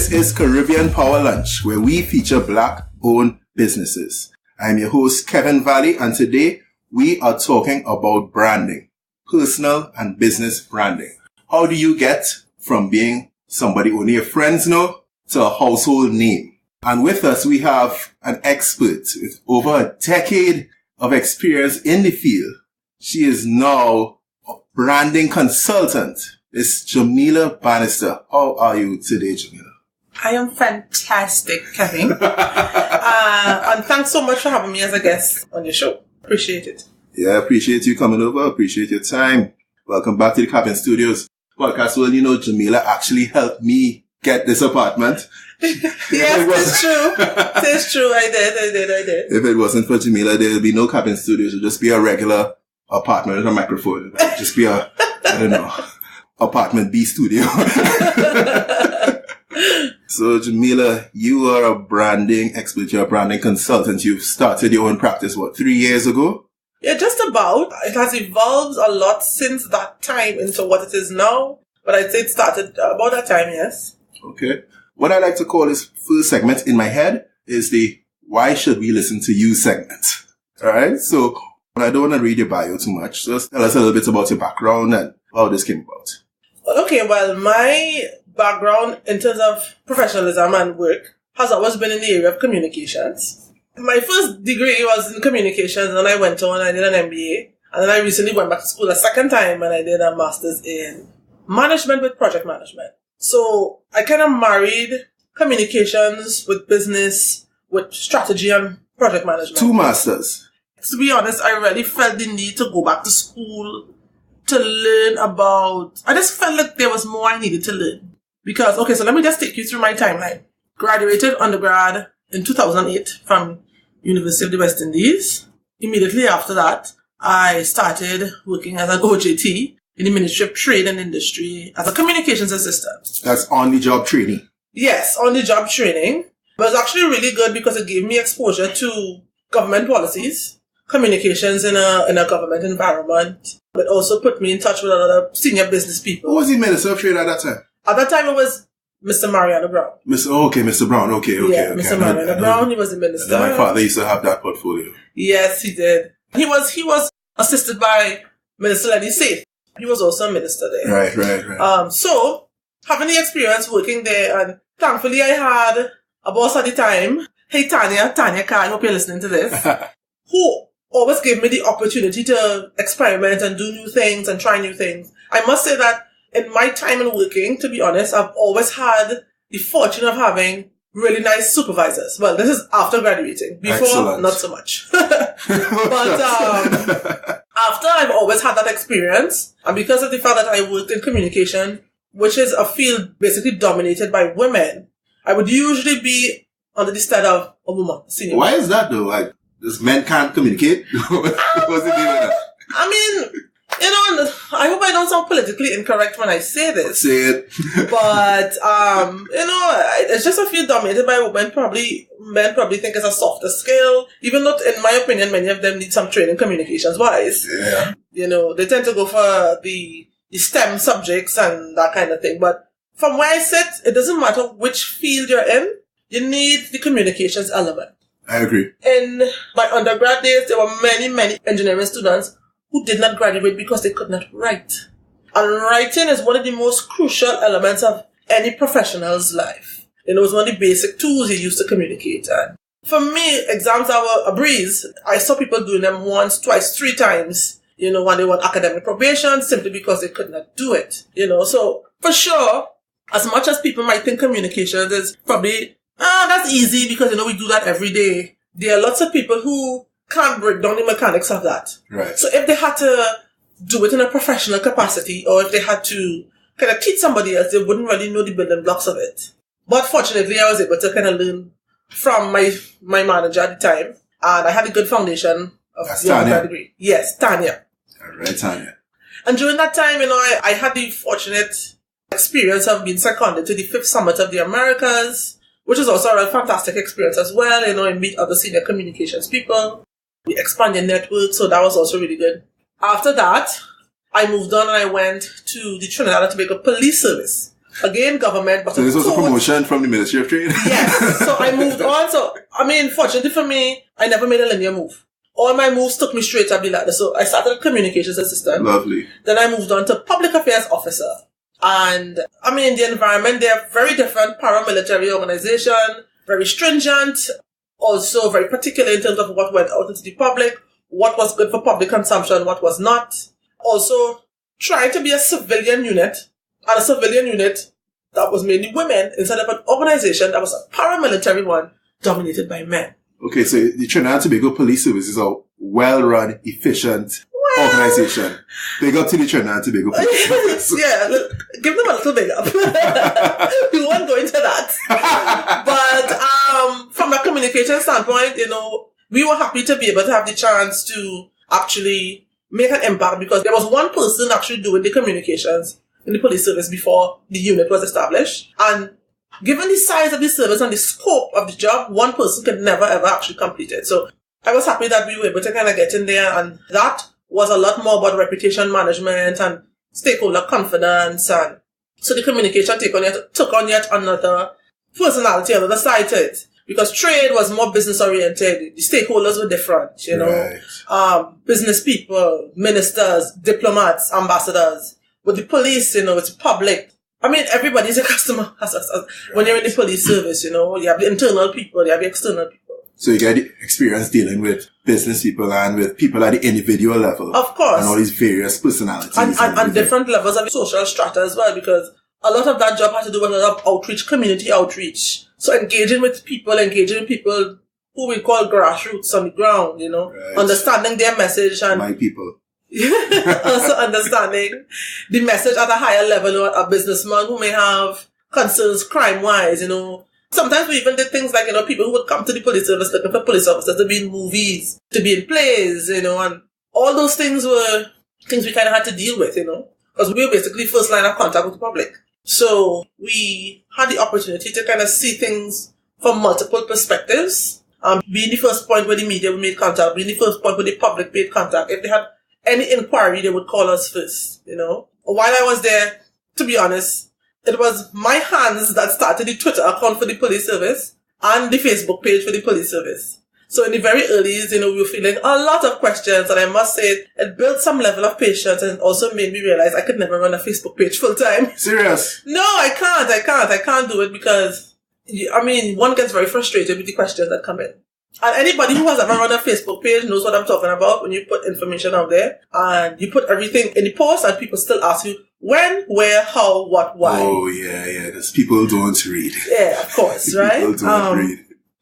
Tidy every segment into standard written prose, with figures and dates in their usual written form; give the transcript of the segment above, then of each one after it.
This is Caribbean Power Lunch, where we feature Black-owned businesses. I'm your host, Kevin Valley, and today we are talking about branding, personal and business branding. How do you get from being somebody only your friends know to a household name? And with us, we have an expert with over a decade of experience in the field. She is now a branding consultant. It's Jamila Bannister. How are you today, Jamila? I am fantastic, Kevin. And thanks so much for having me as a guest on your show. Appreciate it. Yeah, appreciate you coming over. Appreciate your time. Welcome back to the Cabin Studios podcast. Well, you know, Jamila actually helped me get this apartment. Yes, it's true. It's true. I did. If it wasn't for Jamila, there would be no Cabin Studios. It would just be a regular apartment with a microphone. It would just be apartment B studio. So, Jamila, you are a branding expert. You're a branding consultant. You've started your own practice, 3 years ago? Yeah, just about. It has evolved a lot since that time into what it is now. But I'd say it started about that time, yes. Okay. What I like to call this first segment in my head is the why should we listen to you segment. All right. So I don't want to read your bio too much. Just tell us a little bit about your background and how this came about. Well, my background in terms of professionalism and work has always been in the area of communications. My first degree was in communications, and I went on, I did an MBA, and then I recently went back to school a second time and I did a master's in management with project management. So I kind of married communications with business, with strategy and project management. 2 masters. To be honest, I really felt the need to go back to school to learn about... I just felt like there was more I needed to learn. Because, so let me just take you through my timeline. Graduated undergrad in 2008 from University of the West Indies. Immediately after that, I started working as an OJT in the Ministry of Trade and Industry as a communications assistant. That's on-the-job training? Yes, on-the-job training. But it was actually really good because it gave me exposure to government policies, communications in a government environment. But also put me in touch with a lot of senior business people. Who was the Minister of Trade at that time? At that time, it was Mr. Mariano Brown. Mr. Brown. Okay. Yeah, Mr. Mariano Brown, he was the minister. My father used to have that portfolio. Yes, he did. He was assisted by Minister Lenny Safe. He was also a minister there. Right. So, having the experience working there, and thankfully I had a boss at the time. Hey, Tanya Kai, I hope you're listening to this. Who always gave me the opportunity to experiment and do new things and try new things. I must say that in my time in working, to be honest, I've always had the fortune of having really nice supervisors. Well, this is after graduating. Before, Excellent. Not so much. But after, I've always had that experience. And because of the fact that I worked in communication, which is a field basically dominated by women, I would usually be under the stead of a woman. Senior Why is that though? Like, does men can't communicate? What's it mean by that? I mean, I hope I don't sound politically incorrect when I say this. Say it. But, it's just a field dominated by women. Men probably think it's a softer skill. Even though, in my opinion, many of them need some training communications-wise. Yeah. They tend to go for the STEM subjects and that kind of thing. But from where I sit, it doesn't matter which field you're in. You need the communications element. I agree. In my undergrad days, there were many engineering students who did not graduate because they could not write. And writing is one of the most crucial elements of any professional's life. It was one of the basic tools you use to communicate. And for me, exams are a breeze. I saw people doing them once, twice, 3 times, when they were on academic probation, simply because they could not do it. So for sure, as much as people might think communication is probably, that's easy because, we do that every day. There are lots of people who can't break down the mechanics of that. Right. So if they had to do it in a professional capacity, or if they had to kind of teach somebody else, they wouldn't really know the building blocks of it. But fortunately, I was able to kind of learn from my manager at the time, and I had a good foundation of the undergrad degree. Yes, Tanya. All right, Tanya. And during that time, I had the fortunate experience of being seconded to the 5th Summit of the Americas, which is also a fantastic experience as well. And meet other senior communications people. We expand your network, so that was also really good. After that, I moved on and I went to the Trinidad and Tobago Police Service. Again, government. But so this was a promotion from the Ministry of Trade? Yes. So I moved on. So, fortunately for me, I never made a linear move. All my moves took me straight up the ladder. So I started as communications assistant. Lovely. Then I moved on to public affairs officer. And, the environment, they're very different. Paramilitary organization, very stringent, also very particular in terms of what went out into the public, what was good for public consumption, what was not. Also, trying to be a civilian unit, and a civilian unit that was mainly women, instead of an organization that was a paramilitary one dominated by men. Okay, so the Trinidad and Tobago Police Service is a well-run, efficient organization. Big up to the Trinidad and Tobago Police Service. Yeah, give them a little big up. We won't go into that. But from a communication standpoint, we were happy to be able to have the chance to actually make an impact, because there was one person actually doing the communications in the police service before the unit was established. And given the size of the service and the scope of the job, one person could never ever actually complete it. So I was happy that we were able to kind of get in there, and that was a lot more about reputation management and stakeholder confidence. And so the communication took on yet another personality, another side to it. Because trade was more business oriented. The stakeholders were different, Right. Business people, ministers, diplomats, ambassadors. With the police, it's public. Everybody's a customer. When you're in the police service, you have the internal people, you have the external people. So you get the experience dealing with business people and with people at the individual level. Of course. And all these various personalities. And different levels of social strata as well, because a lot of that job had to do with a lot of outreach, community outreach. So engaging people who we call grassroots on the ground, Right. Understanding their message and my people. also understanding the message at a higher level. A businessman who may have concerns crime-wise, Sometimes we even did things like, people who would come to the police service looking for police officers to be in movies, to be in plays, and all those things were things we kind of had to deal with, because we were basically first line of contact with the public. So we had the opportunity to kind of see things from multiple perspectives. Being the first point where the media made contact, being the first point where the public made contact. If they had any inquiry, they would call us first, While I was there, to be honest, it was my hands that started the Twitter account for the police service and the Facebook page for the police service. So in the very early years, we were feeling a lot of questions, and I must say it built some level of patience, and it also made me realize I could never run a Facebook page full time. Serious? No, I can't do it because, one gets very frustrated with the questions that come in. And anybody who has ever run a Facebook page knows what I'm talking about when you put information out there and you put everything in the post and people still ask you when, where, how, what, why. Oh, yeah, because people don't read. Yeah, of course, right? People don't read.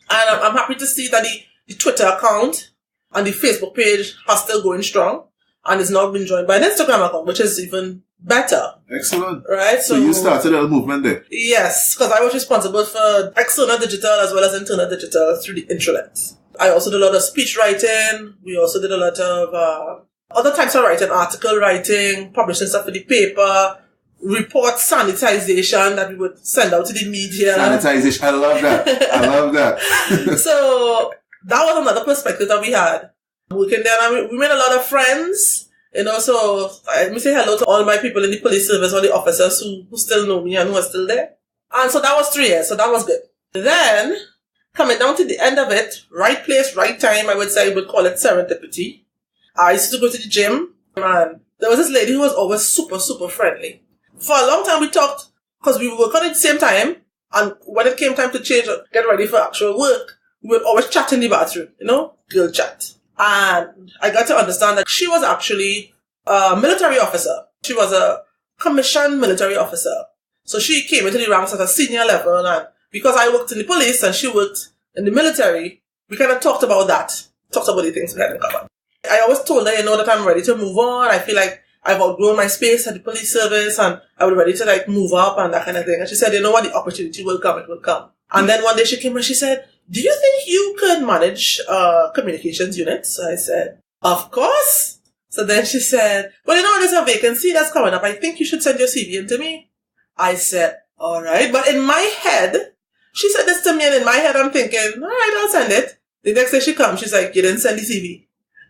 And I'm happy to see that the Twitter account and the Facebook page are still going strong and is now been joined by an Instagram account, which is even better. Excellent. Right? So you started a movement there? Yes, because I was responsible for external digital as well as internal digital through the intranet. I also did a lot of speech writing. We also did a lot of other types of writing, article writing, publishing stuff for the paper, report sanitization that we would send out to the media. Sanitization, I love that. So that was another perspective that we had. Working there, and we made a lot of friends. So let me say hello to all my people in the police service, all the officers who still know me and who are still there. And so that was 3 years, so that was good. Then, coming down to the end of it, right place, right time, I would say I would call it serendipity. I used to go to the gym, and there was this lady who was always super, super friendly. For a long time we talked, because we would work on it at the same time, and when it came time to change, get ready for actual work, we would always chat in the bathroom, girl chat. And I got to understand that she was actually a military officer. She was a commissioned military officer. So she came into the ranks at a senior level, and because I worked in the police and she worked in the military, we kind of talked about the things we had in common. I always told her, that I'm ready to move on. I feel like I've outgrown my space at the police service and I was ready to move up and that kind of thing. And she said, what, the opportunity will come, it will come. And then one day she came and she said, do you think you could manage communications units? So I said, of course. So then she said, well, there's a vacancy that's coming up. I think you should send your CV in to me. I said, all right. But in my head, she said this to me, and in my head I'm thinking, all right, I'll send it. The next day she comes, she's like, you didn't send the CV.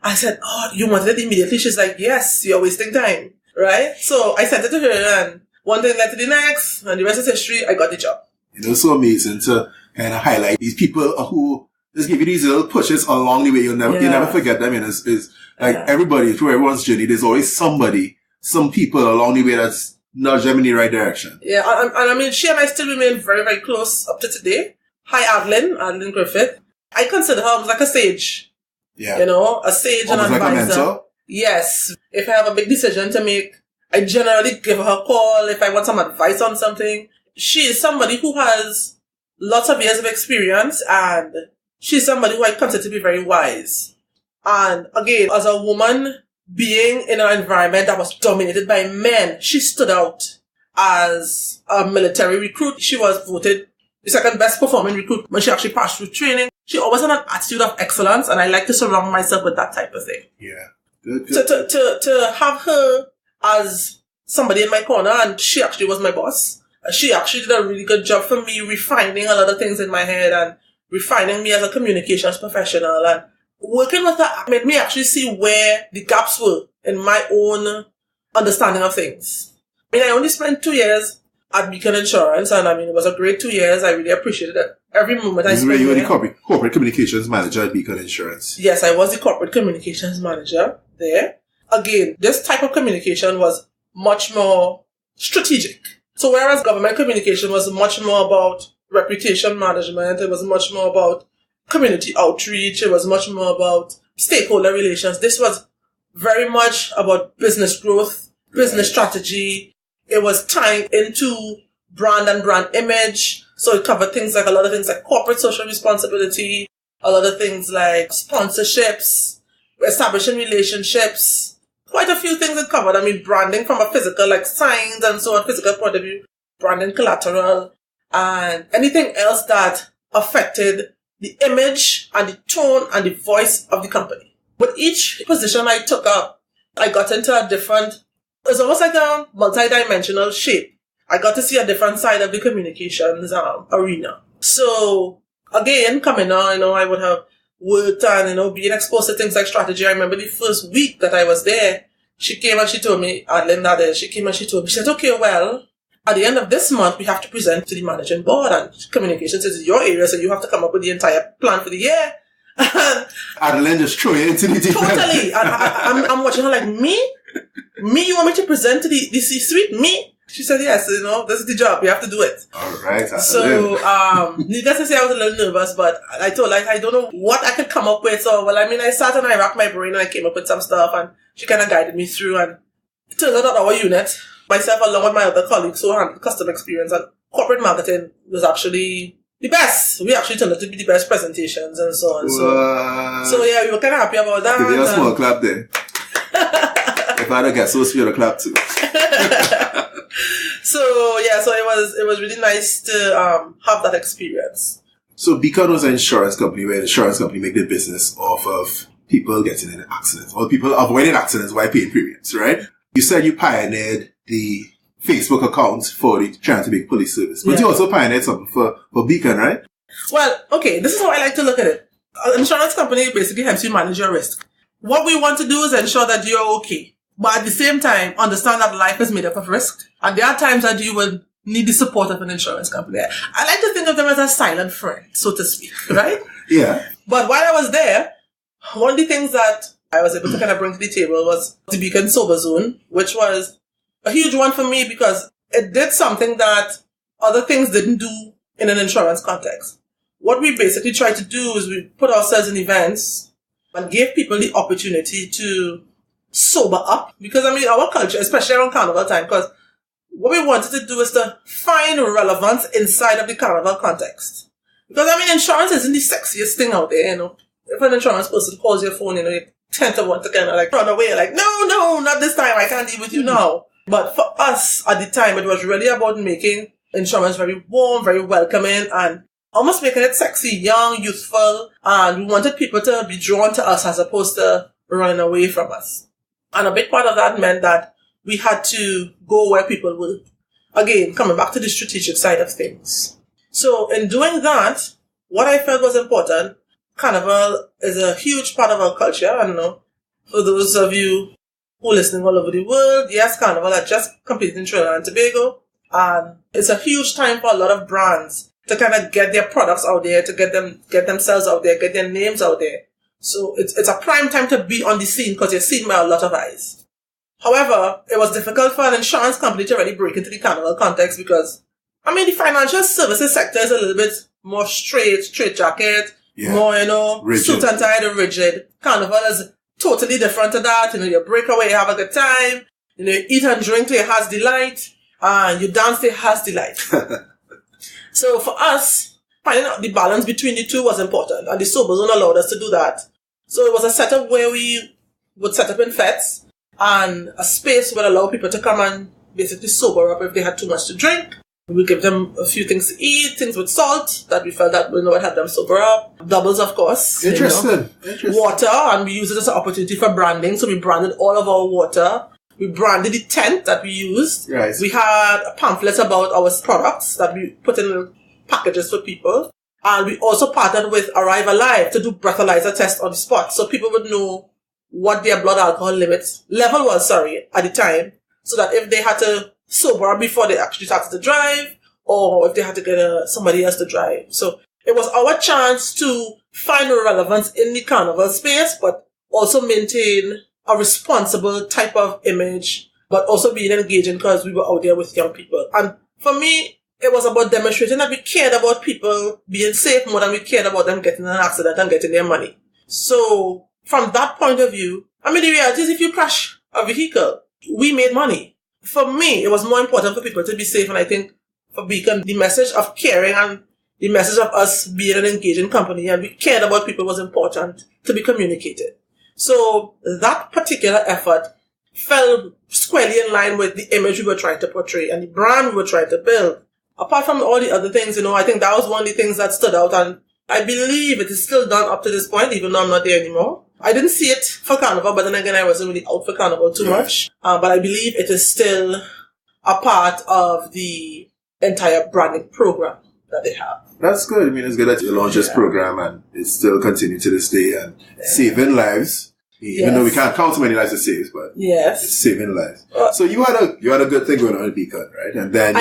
I said, oh, you wanted it immediately? She's like, yes, you're wasting time. Right? So I sent it to her, and one thing led to the next, and the rest is history. I got the job. It's so amazing to kind of highlight these people who just give you these little pushes along the way. You never forget them. And it's like everybody, through everyone's journey, there's always somebody, some people along the way that's nudge them in the right direction. Yeah, and I mean, she and I still remain very, very close up to today. Hi, Adeline Griffith. I consider her almost like a sage. Yeah. You know, a sage and an advisor. Like a mentor? Yes. If I have a big decision to make, I generally give her a call if I want some advice on something. She is somebody who has lots of years of experience, and she's somebody who I consider to be very wise. And again, as a woman being in an environment that was dominated by men, she stood out as a military recruit. She was voted the second best performing recruit when she actually passed through training. She always had an attitude of excellence, and I like to surround myself with that type of thing. Yeah. Good. To have her as somebody in my corner, and she actually was my boss. She actually did a really good job for me refining a lot of things in my head and refining me as a communications professional, and working with her made me actually see where the gaps were in my own understanding of things. I mean, I only spent 2 years at Beacon Insurance, and I mean, it was a great 2 years. I really appreciated it. Every moment I spent. You were the corporate communications manager at Beacon Insurance. Yes, I was the corporate communications manager there. Again, this type of communication was much more strategic. So whereas government communication was much more about reputation management, it was much more about community outreach, it was much more about stakeholder relations. This was very much about business growth, business strategy. It was tying into brand and brand image. So it covered things like a lot of things like corporate social responsibility, a lot of things like sponsorships, establishing relationships, quite a few things it covered. I mean, branding from a physical, like signs and so on, physical point of view, branding collateral, and anything else that affected the image and the tone and the voice of the company. With each position I took up, I got into a different, it's almost like a multi-dimensional shape. I got to see a different side of the communications arena. So, again, coming on, I would have worked and, being exposed to things like strategy. I remember the first week that I was there, she came and she told me, Linda, she came and she told me, she said, okay, well, at the end of this month, we have to present to the managing board, and communications is your area, so you have to come up with the entire plan for the year. Adeline just threw you into the deep end. Totally. I'm watching her like, me? You want me to present to the C-suite? Me? She said, yes, this is the job. You have to do it. All right. So, needless to say, I was a little nervous, but I told her, I don't know what I could come up with. So, I sat and I racked my brain and I came up with some stuff, and she kind of guided me through. And it turns out that our unit, myself along with my other colleagues who handled customer experience and corporate marketing, was actually the best. We actually turned out to be the best presentations and so on. So yeah, we were kind of happy about that. Give me a small clap there. If I don't get so sweet, a clap too. So it was really nice to have that experience. So Beacon was an insurance company where the insurance company make their business off of people getting in accidents or people avoiding accidents while paying premiums, right? You said you pioneered the Facebook accounts for the trying to make police service, but you also pioneered something for Beacon, right? Well, okay, this is how I like to look at it. An insurance company basically helps you manage your risk. What we want to do is ensure that you're okay, but at the same time, understand that life is made up of risk, and there are times that you will need the support of an insurance company. I like to think of them as a silent friend, so to speak, right? Yeah. But while I was there, one of the things that I was able to kind of bring to the table was the Beacon Sober Zone, which was a huge one for me because it did something that other things didn't do in an insurance context. What we basically tried to do is we put ourselves in events and gave people the opportunity to sober up. Because, our culture, especially around Carnival time, because what we wanted to do is to find relevance inside of the Carnival context. Because, insurance isn't the sexiest thing out there, If an insurance person calls your phone, you tend to want to kind of run away, no, not this time, I can't deal with you now. But for us, at the time, it was really about making insurance very warm, very welcoming, and almost making it sexy, young, youthful, and we wanted people to be drawn to us as opposed to running away from us. And a big part of that meant that we had to go where people were. Again, coming back to the strategic side of things. So in doing that, what I felt was important, Carnival is a huge part of our culture. I don't know, for those of you who are listening all over the world. Yes, Carnival had just completed in Trinidad and Tobago. And it's a huge time for a lot of brands to kind of get their products out there, to get themselves out there, get their names out there. So it's a prime time to be on the scene because you're seen by a lot of eyes. However, it was difficult for an insurance company to really break into the Carnival context because, the financial services sector is a little bit more straight jacket, more, rigid. Suit and tie and rigid. Carnival is totally different to that. You break away, you have a good time. You eat and drink to your heart's delight. And you dance to your heart's delight. So for us, finding out the balance between the two was important. And the sober zone allowed us to do that. So it was a setup where we would set up in fetes and a space would allow people to come and basically sober up if they had too much to drink. We would give them a few things to eat, things with salt that we felt that would help them sober up. Doubles, of course. Interesting. Water, and we used it as an opportunity for branding. So we branded all of our water. We branded the tent that we used. Right. We had pamphlets about our products that we put in packages for people. And we also partnered with Arrive Alive to do breathalyzer tests on the spot. So people would know what their blood alcohol level was, at the time. So that if they had to sober before they actually started to drive, or if they had to get somebody else to drive. So it was our chance to find relevance in the Carnival space, but also maintain a responsible type of image, but also being engaging because we were out there with young people. And for me, it was about demonstrating that we cared about people being safe more than we cared about them getting in an accident and getting their money. So from that point of view, the reality is if you crash a vehicle, we made money. For me, it was more important for people to be safe. And I think for Beacon, the message of caring and the message of us being an engaging company and we cared about people was important to be communicated. So that particular effort fell squarely in line with the image we were trying to portray and the brand we were trying to build. Apart from all the other things, I think that was one of the things that stood out, and I believe it is still done up to this point, even though I'm not there anymore. I didn't see it for Carnival, but then again, I wasn't really out for Carnival too much. But I believe it is still a part of the entire branding program that they have. That's good. It's good that you launched this program and it's still continuing to this day and saving lives. Even though we can't count how many lives it saves, but it's saving lives. So you had a good thing going on in Beacon, right? And then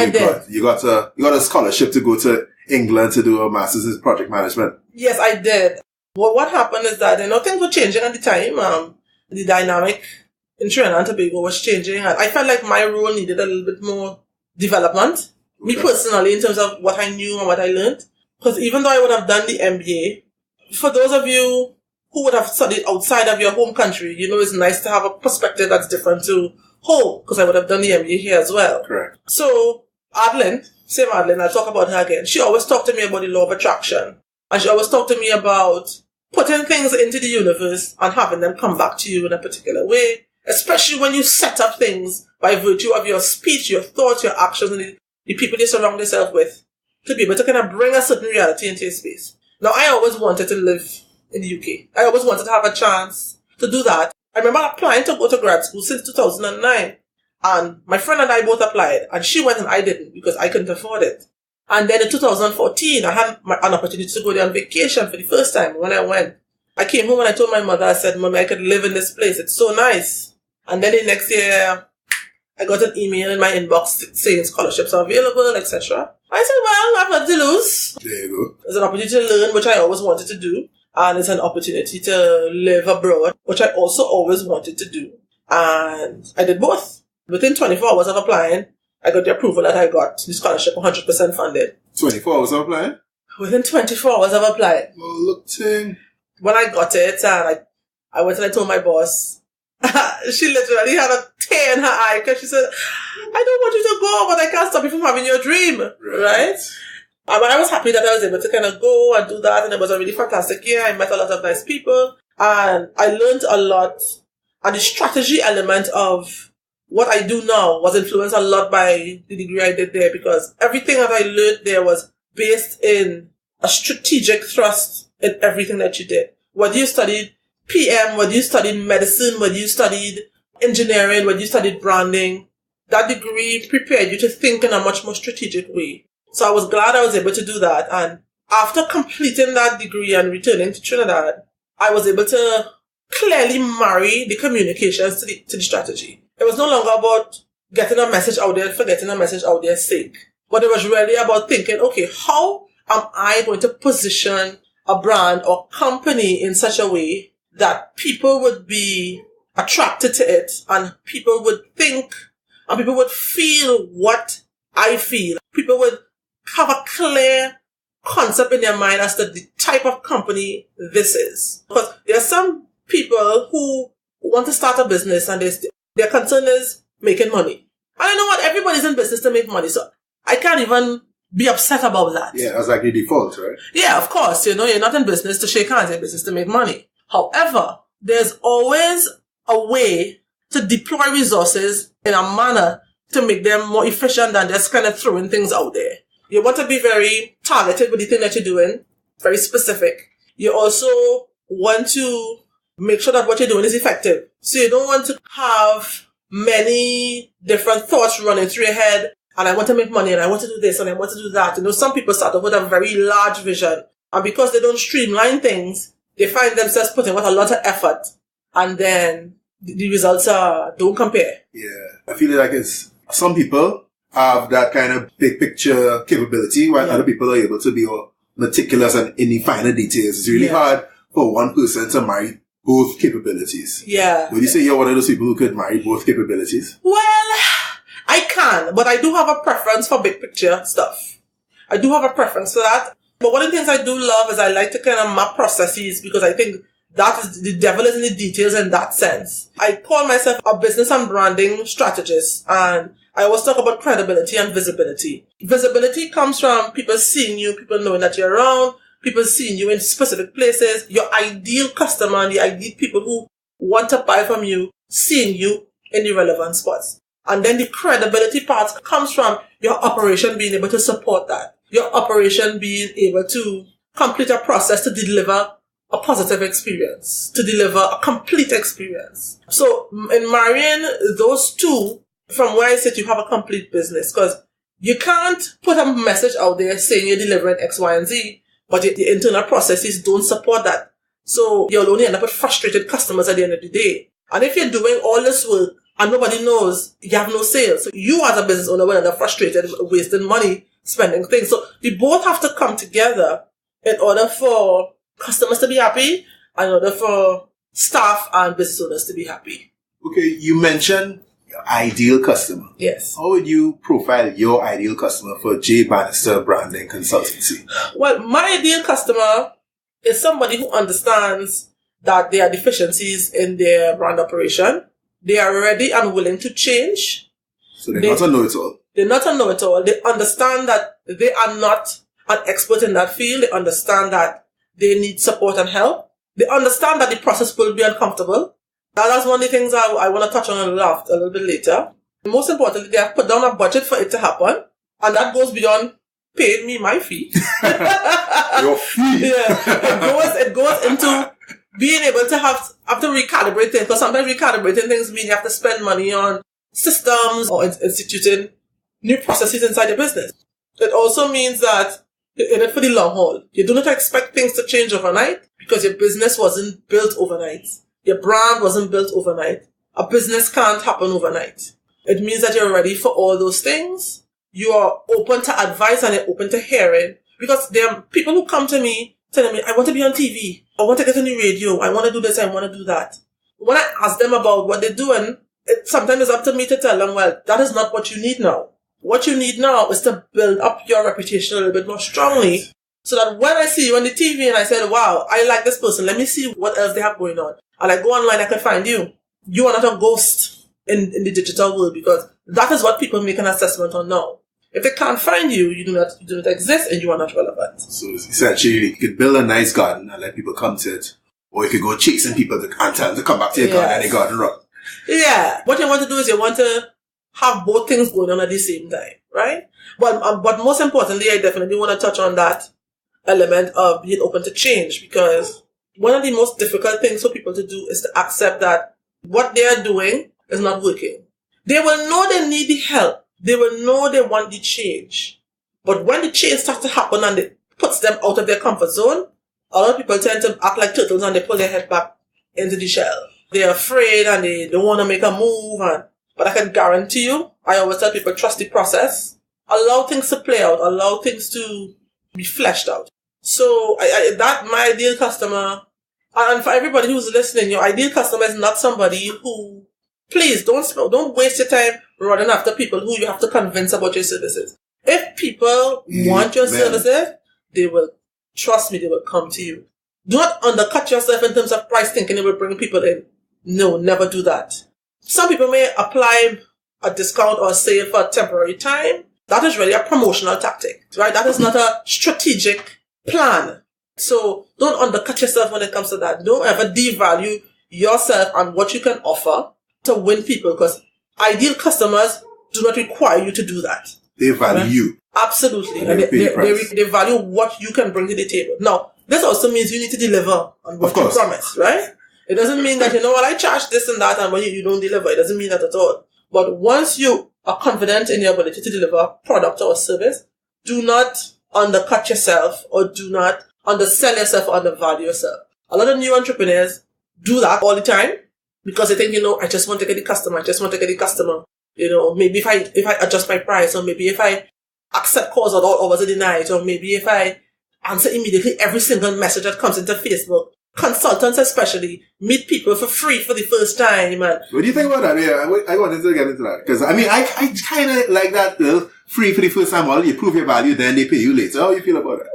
you got a scholarship to go to England to do a master's in project management. Yes, I did. Well, what happened is that things were changing at the time. The dynamic in Trinidad and Tobago was changing, and I felt like my role needed a little bit more development. Me personally, in terms of what I knew and what I learned. Because even though I would have done the MBA, for those of you who would have studied outside of your home country, it's nice to have a perspective that's different to home, because I would have done the MBA here as well. Correct. So, Adeline, I'll talk about her again. She always talked to me about the law of attraction. And she always talked to me about putting things into the universe and having them come back to you in a particular way. Especially when you set up things by virtue of your speech, your thoughts, your actions, and the people you surround yourself with, to be able to kind of bring a certain reality into your space. Now, I always wanted to live in the UK. I always wanted to have a chance to do that. I remember applying to go to grad school since 2009. And my friend and I both applied. And she went and I didn't because I couldn't afford it. And then in 2014, I had an opportunity to go there on vacation for the first time. When I went, I came home and I told my mother, I said, Mommy, I could live in this place. It's so nice. And then the next year, I got an email in my inbox saying scholarships are available, etc. I said, well, I've nothing to lose. There you go. It's an opportunity to learn, which I always wanted to do. And it's an opportunity to live abroad, which I also always wanted to do. And I did both. Within 24 hours of applying, I got the approval that I got the scholarship 100% funded. 24 hours of applying? Within 24 hours of applying. Oh, look, ting. When I got it, and I went and I told my boss, she literally had a tear in her eye because she said, I don't want you to go, but I can't stop you from having your dream. Right? But I was happy that I was able to kind of go and do that, and it was a really fantastic year. I met a lot of nice people, and I learned a lot. And the strategy element of what I do now was influenced a lot by the degree I did there, because everything that I learned there was based in a strategic thrust in everything that you did. Whether you studied PM, whether you studied medicine, whether you studied engineering, whether you studied branding, that degree prepared you to think in a much more strategic way. So I was glad I was able to do that. And after completing that degree and returning to Trinidad, I was able to clearly marry the communications to the strategy. It was no longer about getting a message out there for getting a message out there's sake. But it was really about thinking, okay, how am I going to position a brand or company in such a way that people would be attracted to it and people would think and people would feel what I feel. People would have a clear concept in their mind as to the type of company this is. Because there are some people who want to start a business and their concern is making money. And I know what, everybody's in business to make money, so I can't even be upset about that. Yeah, that's like the default, right? Yeah, of course. You're not in business to shake hands, you're in business to make money. However, there's always a way to deploy resources in a manner to make them more efficient than just kind of throwing things out there. You want to be very targeted with the thing that you're doing, very specific. You also want to make sure that what you're doing is effective. So you don't want to have many different thoughts running through your head. And I want to make money, and I want to do this, and I want to do that. Some people start off with a very large vision. And because they don't streamline things, they find themselves putting out a lot of effort. And then the results don't compare. Yeah. I feel like some people have that kind of big picture capability, while other people are able to be meticulous and in the finer details. It's really hard for one person to marry both capabilities. Yeah. Would you say you're one of those people who could marry both capabilities? Well, I can, but I do have a preference for big picture stuff. I do have a preference for that. But one of the things I do love is I like to kind of map processes because I think that is the devil is in the details in that sense. I call myself a business and branding strategist, and I always talk about credibility and visibility. Visibility comes from people seeing you, people knowing that you're around, people seeing you in specific places, your ideal customer and the ideal people who want to buy from you, seeing you in the relevant spots. And then the credibility part comes from your operation being able to support that. Your operation being able to complete a process to deliver a positive experience, to deliver a complete experience. So in marrying those two, from where I sit, you have a complete business, because you can't put a message out there saying you're delivering X, Y, and Z, but the internal processes don't support that. So you'll only end up with frustrated customers at the end of the day. And if you're doing all this work and nobody knows, you have no sales. So you as a business owner will end up frustrated, wasting money, spending things. So we both have to come together in order for customers to be happy, and in order for staff and business owners to be happy. Okay, you mentioned your ideal customer. Yes. How would you profile your ideal customer for J. Bannister Branding Consultancy? Well, my ideal customer is somebody who understands that there are deficiencies in their brand operation. They are ready and willing to change. So they're not a know-it-all. They're not a know-it-all. They understand that they are not an expert in that field. They understand that they need support and help. They understand that the process will be uncomfortable. That's one of the things I want to touch on a little bit later. Most importantly, they have put down a budget for it to happen. And that goes beyond paying me my fee. Your fee? Yeah. It goes into being able to have to recalibrate things. Because sometimes recalibrating things means you have to spend money on systems or instituting new processes inside your business. It also means that you're in it for the long haul. You do not expect things to change overnight because your business wasn't built overnight. Your brand wasn't built overnight. A business can't happen overnight. It means that you're ready for all those things. You are open to advice and you're open to hearing. Because there are people who come to me telling me, I want to be on TV. I want to get on the radio. I want to do this. I want to do that. When I ask them about what they're doing, sometimes it's up to me to tell them, well, that is not what you need now. What you need now is to build up your reputation a little bit more strongly. So that when I see you on the TV and I said, wow, I like this person, let me see what else they have going on. And I go online, I can find you. You are not a ghost in the digital world, because that is what people make an assessment on now. If they can't find you, you do not exist and you are not relevant. So essentially, you could build a nice garden and let people come to it. Or you could go chasing people and tell them to come back to your garden and the garden run. Yeah. What you want to do is you want to have both things going on at the same time, right? But most importantly, I definitely want to touch on that element of being open to change, because one of the most difficult things for people to do is to accept that what they are doing is not working. They will know they need the help. They will know they want the change. But when the change starts to happen and it puts them out of their comfort zone, a lot of people tend to act like turtles and they pull their head back into the shell. They're afraid and they don't want to make a move. But I can guarantee you, I always tell people, trust the process. Allow things to play out. Allow things to be fleshed out. So that my ideal customer, and for everybody who's listening, your ideal customer is not somebody who, please don't waste your time running after people who you have to convince about your services. If people want your services, they will, trust me, they will come to you. Do not undercut yourself in terms of price thinking it will bring people in. No, never do that. Some people may apply a discount or sale for a temporary time. That is really a promotional tactic, right? That is not a strategic plan. So don't undercut yourself when it comes to that. Don't ever devalue yourself and what you can offer to win people, because ideal customers do not require you to do that. They value you. Absolutely. And they value what you can bring to the table. Now, this also means you need to deliver on what you promise, right? It doesn't mean that, I charge this and that, and when you don't deliver, it doesn't mean that at all. But once you are confident in your ability to deliver a product or a service, do not undercut yourself or do not undersell yourself or undervalue yourself. A lot of new entrepreneurs do that all the time because they think, I just want to get the customer. Maybe if I adjust my price, or maybe if I accept calls or orders in the night, or maybe if I answer immediately every single message that comes into Facebook. Consultants especially meet people for free for the first time. And what do you think about that? Yeah, I wanted to get into that. Because, I kind of like that, free for the first time. Well, you prove your value, then they pay you later. How do you feel about that?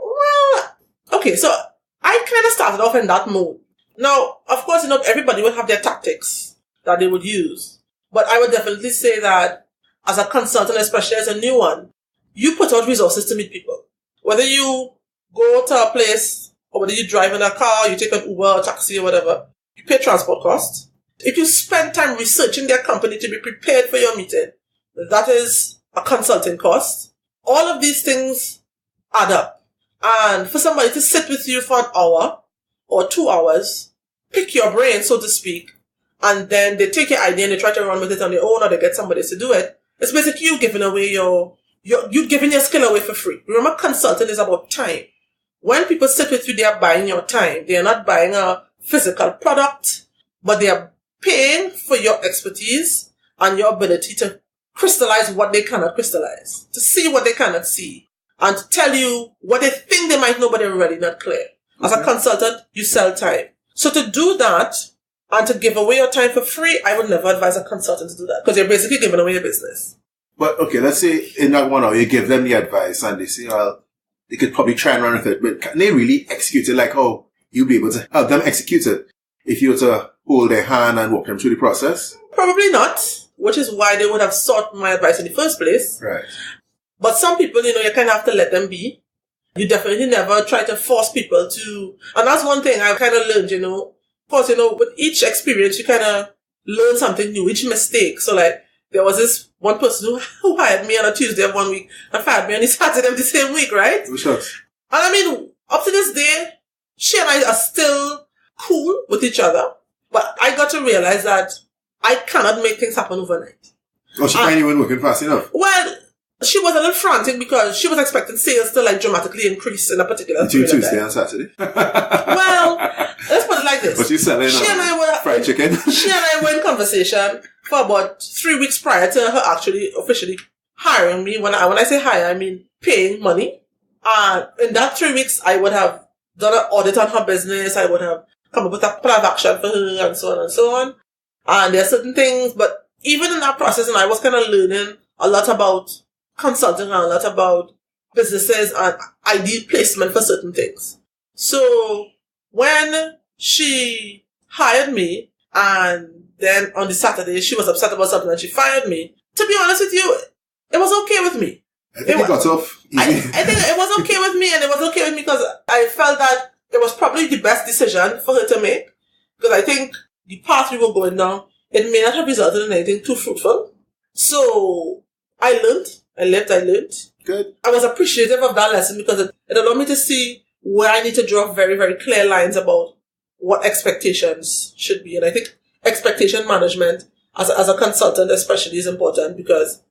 Well, okay, so I kind of started off in that mode. Now, of course, everybody would have their tactics that they would use. But I would definitely say that as a consultant, especially as a new one, you put out resources to meet people. Whether you go to a place, or whether you drive in a car, you take an Uber or taxi or whatever, you pay transport costs. If you spend time researching their company to be prepared for your meeting, that is a consulting cost. All of these things add up. And for somebody to sit with you for an hour or 2 hours, pick your brain, so to speak, and then they take your idea and they try to run with it on their own, or they get somebody to do it, it's basically you giving away you giving your skill away for free. Remember, consulting is about time. When people sit with you, they are buying your time. They are not buying a physical product, but they are paying for your expertise and your ability to crystallize what they cannot crystallize, to see what they cannot see, and to tell you what they think they might know, but they're really not clear. As a consultant, you sell time. So to do that and to give away your time for free, I would never advise a consultant to do that, because you're basically giving away your business. But, okay, let's say in that 1 hour, you give them the advice and they say, well, they could probably try and run with it, but can they really execute it like how you'll be able to help them execute it if you were to hold their hand and walk them through the process? Probably not, which is why they would have sought my advice in the first place. Right. But some people, you kind of have to let them be. You definitely never try to force people to, and that's one thing I've kind of learned, of course, with each experience, you kind of learn something new, each mistake. So there was this one person who hired me on a Tuesday of 1 week and fired me on the Saturday of the same week, right? Sure. And up to this day, she and I are still cool with each other. But I got to realize that I cannot make things happen overnight. Oh, she finally wasn't working fast enough? Well, she was a little frantic because she was expecting sales to dramatically increase in a particular between Tuesday and Saturday? Well, let's put it like this. But you selling fried chicken? She and I were in conversation for about 3 weeks prior to her actually officially hiring me. When I say hire, I mean paying money. And in that 3 weeks, I would have done an audit on her business. I would have come up with a plan of action for her and so on and so on. And there are certain things, but even in that process, and I was kind of learning a lot about consulting and a lot about businesses and ideal placement for certain things. So when she hired me and then on the Saturday she was upset about something and she fired me, to be honest with you, it was okay with me. I think it got off easy. I think it was okay with me, and it was okay with me because I felt that it was probably the best decision for her to make, because I think the path we were going down, it may not have resulted in anything too fruitful. So I learned. I learned. Good. I was appreciative of that lesson because it allowed me to see where I need to draw very, very clear lines about what expectations should be. And I think expectation management as a consultant especially is important because,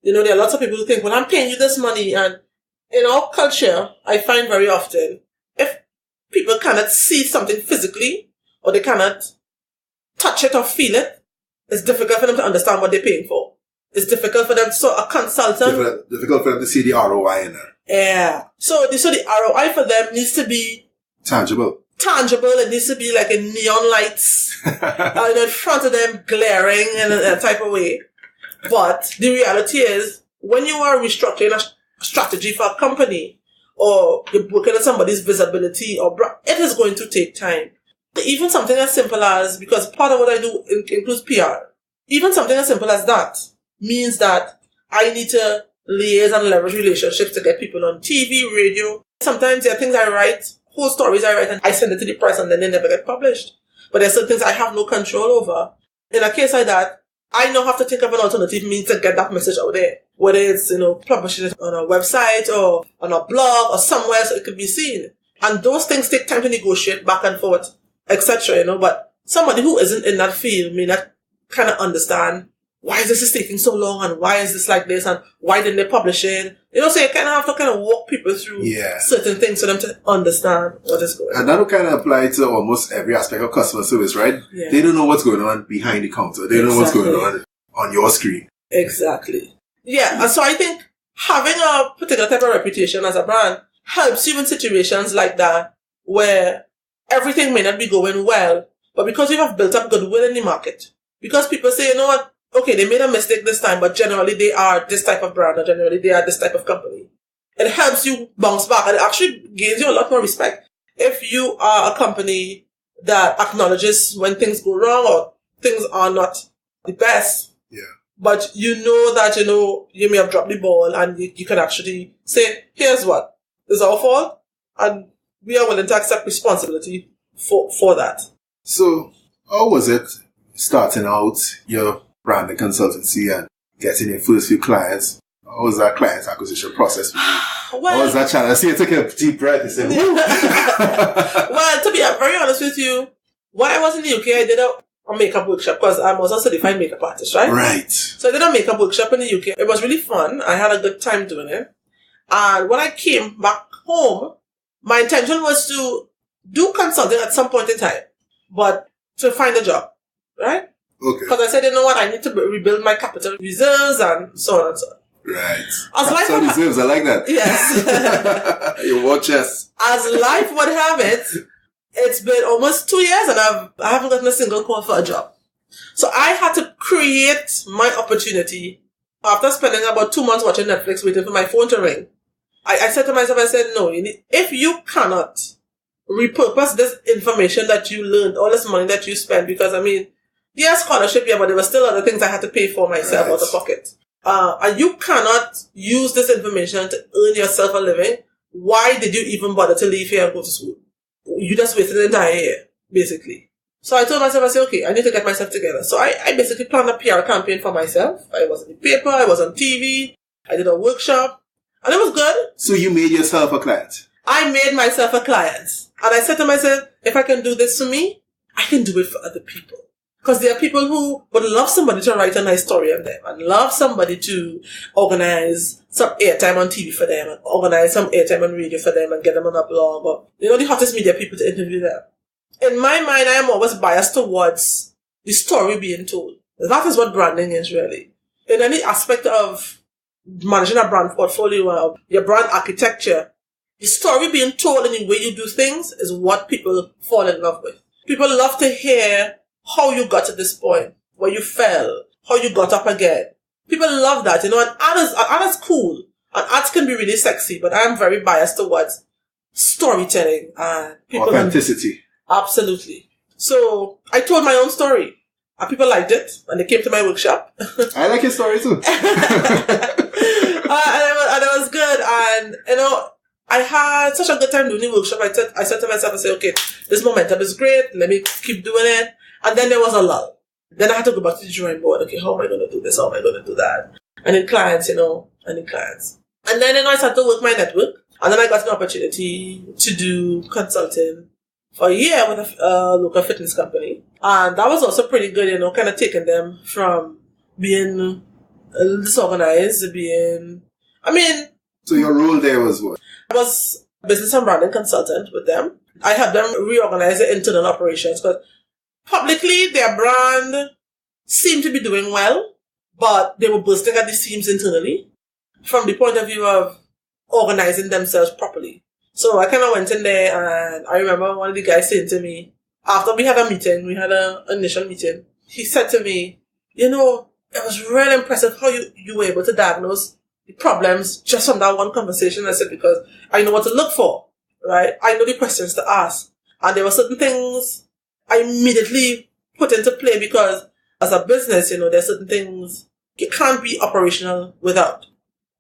there are lots of people who think, well, I'm paying you this money. And in our culture, I find very often, if people cannot see something physically or they cannot touch it or feel it, it's difficult for them to understand what they're paying for. It's difficult for them. So a consultant... Difficult for them to see the ROI in it. Yeah. So the ROI for them needs to be... Tangible. It needs to be like a neon lights in front of them, glaring in a type of way. But the reality is, when you are restructuring a strategy for a company, or you're working on somebody's visibility, it is going to take time. Even something as simple as, because part of what I do includes PR, even something as simple as that means that I need to liaise and leverage relationships to get people on TV, radio. Sometimes there are things I write, whole stories I write, and I send it to the press and then they never get published. But there's certain things I have no control over. In a case like that, I now have to think of an alternative means to get that message out there. Whether it's, publishing it on a website or on a blog or somewhere so it could be seen. And those things take time to negotiate back and forth, etc., But somebody who isn't in that field may not kind of understand why is this taking so long and why is this like this and why didn't they publish it? So you kind of have to kind of walk people through certain things for them to understand what is going on. And that will kind of apply to almost every aspect of customer service, right? Yeah. They don't know what's going on behind the counter. They don't know what's going on your screen. Exactly. Yeah, and so I think having a particular type of reputation as a brand helps you in situations like that where everything may not be going well, but because you have built up goodwill in the market, because people say, you know what, okay, they made a mistake this time, but generally they are this type of brand, or generally they are this type of company. It helps you bounce back, and it actually gives you a lot more respect. If you are a company that acknowledges when things go wrong or things are not the best, but you know that, you may have dropped the ball, and you can actually say, here's what, it's our fault, and we are willing to accept responsibility for that. So, how was it starting out your branding consultancy and getting your first few clients? How was that client acquisition process? Well, how was that challenge? I see you took a deep breath and said, woo! Well, to be very honest with you, when I was in the UK, I did a makeup workshop because I'm also a certified makeup artist, right? Right. So I did a makeup workshop in the UK. It was really fun. I had a good time doing it. And when I came back home, my intention was to do consulting at some point in time, but to find a job, right? Okay. Because I said, you know what, I need to rebuild my capital reserves and so on and so on. Right. Capital reserves, I like that. Yes. Your war chest. As life would have it, it's been almost 2 years and I haven't gotten a single call for a job. So I had to create my opportunity after spending about 2 months watching Netflix waiting for my phone to ring. I said to myself, no, if you cannot repurpose this information that you learned, all this money that you spent, because scholarship, but there were still other things I had to pay for myself out of pocket. And you cannot use this information to earn yourself a living. Why did you even bother to leave here and go to school? You just wasted the entire year, basically. So I told myself, okay, I need to get myself together. So I basically planned a PR campaign for myself. I was in the paper, I was on TV, I did a workshop, and it was good. So you made yourself a client? I made myself a client. And I said to myself, if I can do this for me, I can do it for other people. Because there are people who would love somebody to write a nice story on them and love somebody to organize some airtime on TV for them and organize some airtime on radio for them and get them on a blog or, the hottest media people to interview them. In my mind, I am always biased towards the story being told. That is what branding is really. In any aspect of managing a brand portfolio or your brand architecture, the story being told in the way you do things is what people fall in love with. People love to hear how you got to this point, where you fell, how you got up again. People love that, and art is cool, and art can be really sexy, but I am very biased towards storytelling and people. Authenticity. Absolutely. So, I told my own story, and people liked it, and they came to my workshop. I like your story too. and it was good, and, I had such a good time doing the workshop. I said to myself, okay, this momentum is great, let me keep doing it. And then there was a lull. Then I had to go back to the drawing board. Okay, how am I going to do this? How am I going to do that? I need clients, I need clients. And then, I started to work my network. And then I got an opportunity to do consulting for a year with a local fitness company. And that was also pretty good, kind of taking them from being disorganized to being, So your role there was what? I was business and branding consultant with them. I helped them reorganize the internal operations because publicly, their brand seemed to be doing well, but they were bursting at the seams internally from the point of view of organizing themselves properly. So I kind of went in there, and I remember one of the guys saying to me, after we had a meeting, we had an initial meeting, he said to me, it was really impressive how you were able to diagnose the problems just from that one conversation. I said, because I know what to look for, right? I know the questions to ask. And there were certain things I immediately put into play because as a business, there's certain things you can't be operational without.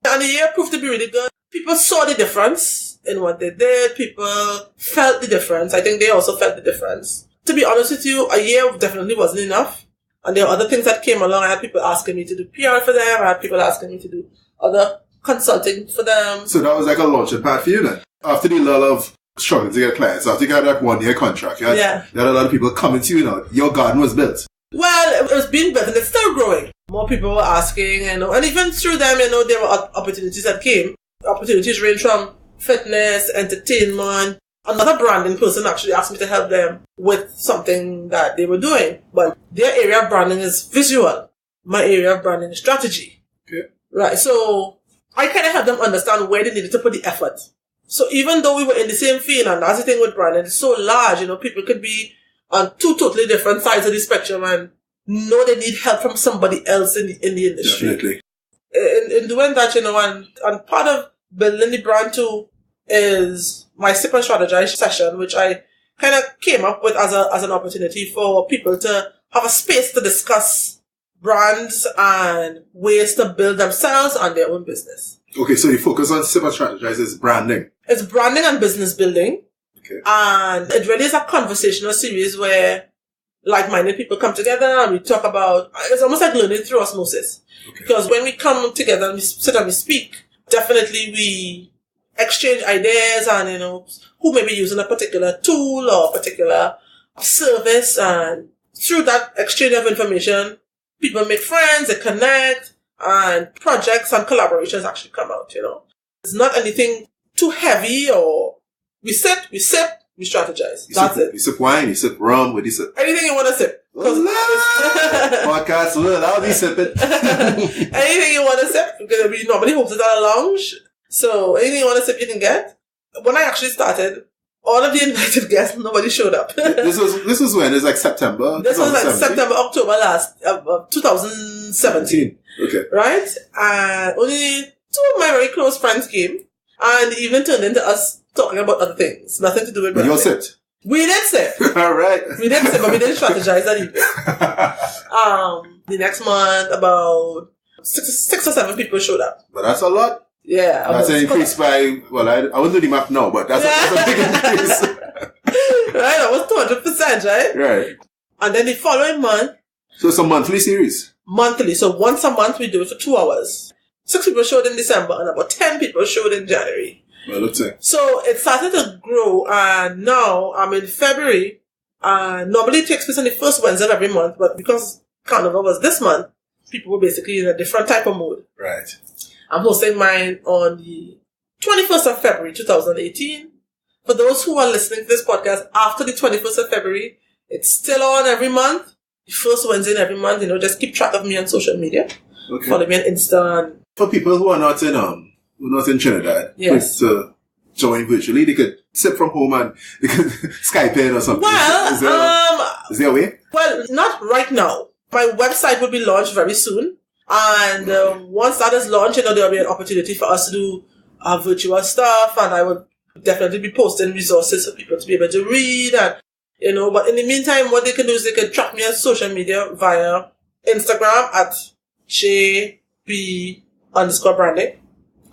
And the year proved to be really good. People saw the difference in what they did. People felt the difference. I think they also felt the difference. To be honest with you, a year definitely wasn't enough. And there were other things that came along. I had people asking me to do PR for them. I had people asking me to do other consulting for them. So that was like a launching pad for you then? After the lull of struggling to get clients, after you got that 1 year contract, you had a lot of people coming to you now. Your garden was built. Well, it was being built and it's still growing. More people were asking, and even through them, there were opportunities that came. Opportunities range from fitness, entertainment. Another branding person actually asked me to help them with something that they were doing. But their area of branding is visual. My area of branding is strategy. Okay. Right. So I kind of helped them understand where they needed to put the effort. So even though we were in the same field, and that's the thing with branding, it's so large, people could be on two totally different sides of the spectrum and know they need help from somebody else in the industry. Definitely. In doing that, and part of building the brand too is my Sip and Strategize session, which I kind of came up with as an opportunity for people to have a space to discuss brands and ways to build themselves and their own business. Okay, so you focus on Sip and Strategize is branding. It's branding and business building. Okay. And it really is a conversational series where like-minded people come together and we talk about, it's almost like learning through osmosis. Okay. Because when we come together and we sit and we speak, definitely we exchange ideas and, who may be using a particular tool or a particular service. And through that exchange of information, people make friends, they connect, and projects and collaborations actually come out, It's not anything too heavy or we sip, we strategize. That's it. You sip wine, you sip rum, what do you sip? Anything you want to sip. Podcast, I'll be sipping. Anything you want to sip, because we normally host it at a lounge. So anything you want to sip, you can get. When I actually started, all of the invited guests, nobody showed up. This was when? It was like September? This was like September, October 2017. Okay. Right? And only two of my very close friends came. And the evening turned into us talking about other things. Nothing to do with branding. You all sipped? We did sip. All right. We did sip, but we didn't strategize that evening. The next month, about six or seven people showed up. But that's a lot. Yeah. That's an increase by, I won't do the math now, but that's a big increase. Right? That was 200%, right? Right. And then the following month. So it's a monthly series? Monthly. So once a month we do it for 2 hours. 6 people showed in December and about 10 people showed in January. Well, let's see. So it started to grow, and now I'm in February. Normally it takes place on the first Wednesday of every month, but because Carnival was this month, people were basically in a different type of mood. Right. I'm hosting mine on the 21st of February 2018. For those who are listening to this podcast after the 21st of February, it's still on every month. The first Wednesday in every month, just keep track of me on social media. Okay. Follow me on Insta. And for people who are not in Trinidad, yes, to join virtually, they could sit from home and they could Skype in or something. Well, is there a way? Well, not right now. My website will be launched very soon. And once that is launched, there will be an opportunity for us to do virtual stuff. And I will definitely be posting resources for people to be able to read. And, but in the meantime, what they can do is they can track me on social media via Instagram at JB_branding.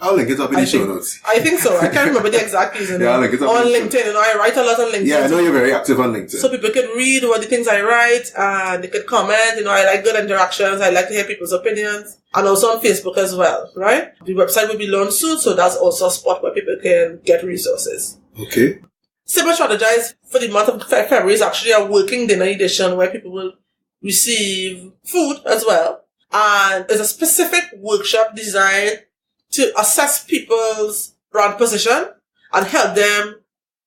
I'll link it up in the show notes. I think so. I can't remember the exact username. Yeah, I'll link it up on LinkedIn. I write a lot on LinkedIn. Yeah, I know you're very active on LinkedIn. So people can read what the things I write and they could comment. I like good interactions. I like to hear people's opinions. And also on Facebook as well, right? The website will be launched soon, so that's also a spot where people can get resources. Okay. Sip and Strategize for the month of February is actually a working dinner edition where people will receive food as well. And it's a specific workshop designed to assess people's brand position and help them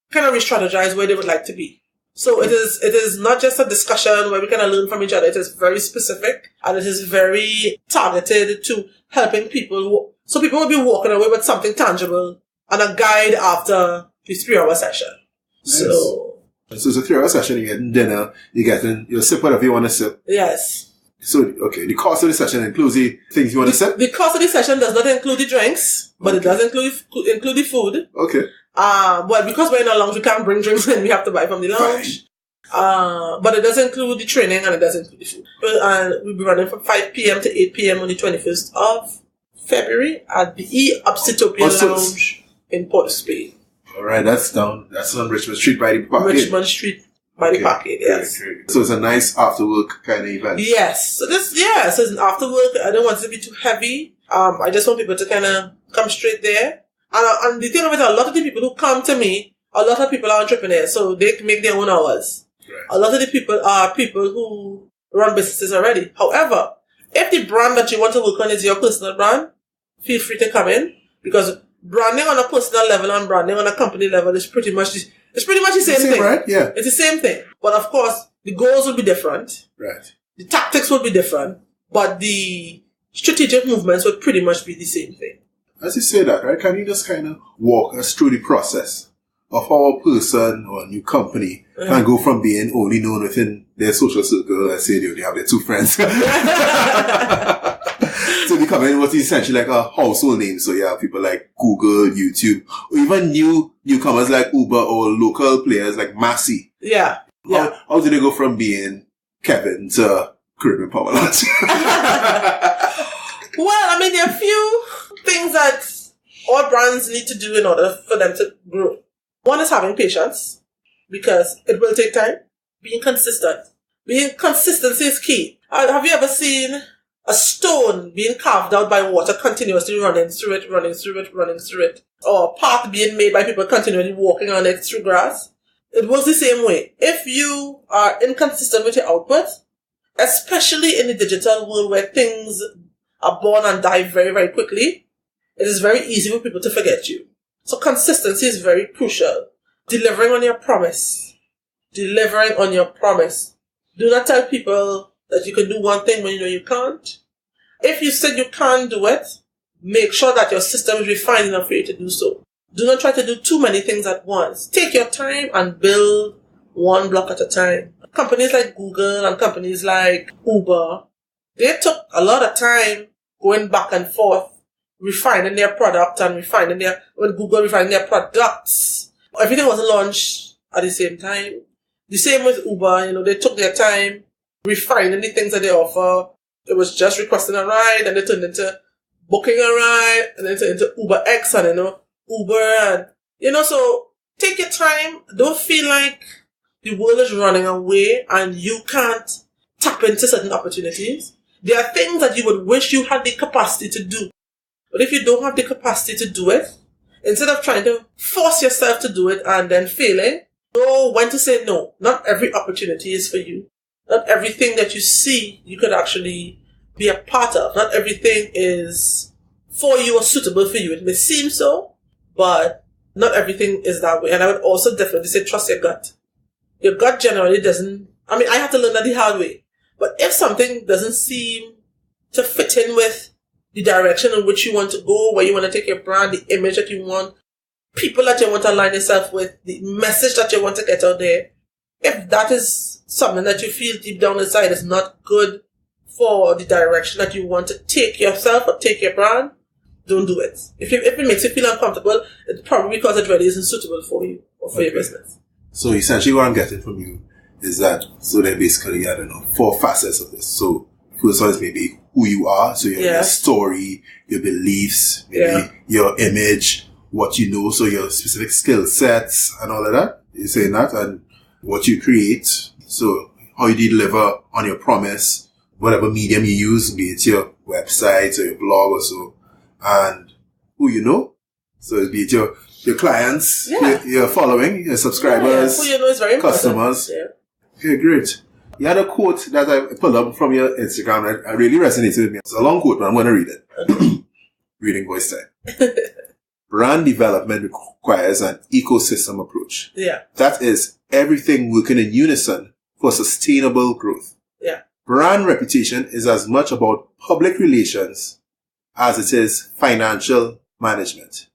kind of re-strategize where they would like to be. So it is not just a discussion where we kind of learn from each other. It is very specific and it is very targeted to helping people. So people will be walking away with something tangible and a guide after the 3-hour session. Nice. So it's a 3-hour session. You get dinner. You sip whatever you want to sip. Yes. So, okay, the cost of the session includes the things you want to sip? The cost of the session does not include the drinks, but it does include the food. Okay. Well, because we're in a lounge, we can't bring drinks in. We have to buy from the lounge. But it does include the training and it does include the food. And we'll be running from 5 p.m. to 8 p.m. on the 21st of February at the Upsitopia Lounge in Port of Spain. All right, that's on Richmond Street by the parkade. Richmond Street by the parkade, yes. Great. So it's a nice after-work kind of event. Yes. So so it's an after-work. I don't want it to be too heavy. I just want people to kind of come straight there. And the thing of it, a lot of the people who come to me, a lot of people are entrepreneurs, so they can make their own hours. Right. A lot of the people are people who run businesses already. However, if the brand that you want to work on is your personal brand, feel free to come in, because branding on a personal level and branding on a company level is pretty much the same thing. Right? Yeah. It's the same thing. But of course, the goals will be different. Right. The tactics will be different. But the strategic movements would pretty much be the same thing. As you say that, right, can you just kind of walk us through the process of how a person or a new company can go from being only known within their social circle, let's say they only have their 2 friends, to becoming what is essentially like a household name. So you have people like Google, YouTube, or even newcomers like Uber or local players like Massey. Yeah. How do they go from being Kevin to Caribbean Power Lunch? Well, I mean, there are a few things that all brands need to do in order for them to grow. One is having patience, because it will take time. Being consistent. Consistency is key. Have you ever seen a stone being carved out by water continuously running through it? Or a path being made by people continually walking on it through grass? It works the same way. If you are inconsistent with your output, especially in the digital world where things are born and die very, very quickly, it is very easy for people to forget you. So consistency is very crucial. Delivering on your promise. Do not tell people that you can do one thing when you know you can't. If you said you can't do it, make sure that your system is refined enough for you to do so. Do not try to do too many things at once. Take your time and build one block at a time. Companies like Google and companies like Uber, they took a lot of time going back and forth, refining their product and refining their products. Everything wasn't launched at the same time. The same with Uber, they took their time refining the things that they offer. It was just requesting a ride, and they turned into booking a ride, and then turned into Uber X, and Uber, and so take your time. Don't feel like the world is running away and you can't tap into certain opportunities. There are things that you would wish you had the capacity to do. But if you don't have the capacity to do it, instead of trying to force yourself to do it and then failing, know when to say no. Not every opportunity is for you. Not everything that you see you could actually be a part of. Not everything is for you or suitable for you. It may seem so, but not everything is that way. And I would also definitely say trust your gut. Your gut generally doesn't... I had to learn that the hard way. But if something doesn't seem to fit in with the direction in which you want to go, where you want to take your brand, the image that you want, people that you want to align yourself with, the message that you want to get out there, if that is something that you feel deep down inside is not good for the direction that you want to take yourself or take your brand, don't do it. If it makes you feel uncomfortable, it's probably because it really isn't suitable for you or for your business. So essentially what I'm getting from you is that, so there are basically, 4 facets of this. So first one is maybe who you are. So your story, your beliefs, maybe your image, what you know. So your specific skill sets and all of that. You're saying that, and what you create. So how you deliver on your promise, whatever medium you use, be it your website or your blog or so, and who you know. So be it your clients, your following, your subscribers, who you know is very important. Customers. Yeah. Okay, great. You had a quote that I pulled up from your Instagram that really resonated with me. It's a long quote, but I'm going to read it. Okay. Reading voice time. Brand development requires an ecosystem approach. Yeah. That is everything working in unison for sustainable growth. Yeah. Brand reputation is as much about public relations as it is financial management.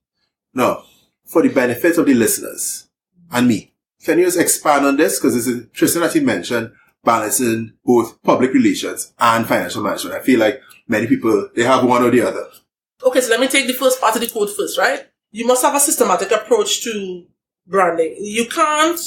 Now, for the benefit of the listeners and me, can you just expand on this? Because it's interesting that you mentioned balancing both public relations and financial management. I feel like many people, they have one or the other. Okay, so let me take the first part of the quote first, right? You must have a systematic approach to branding. You can't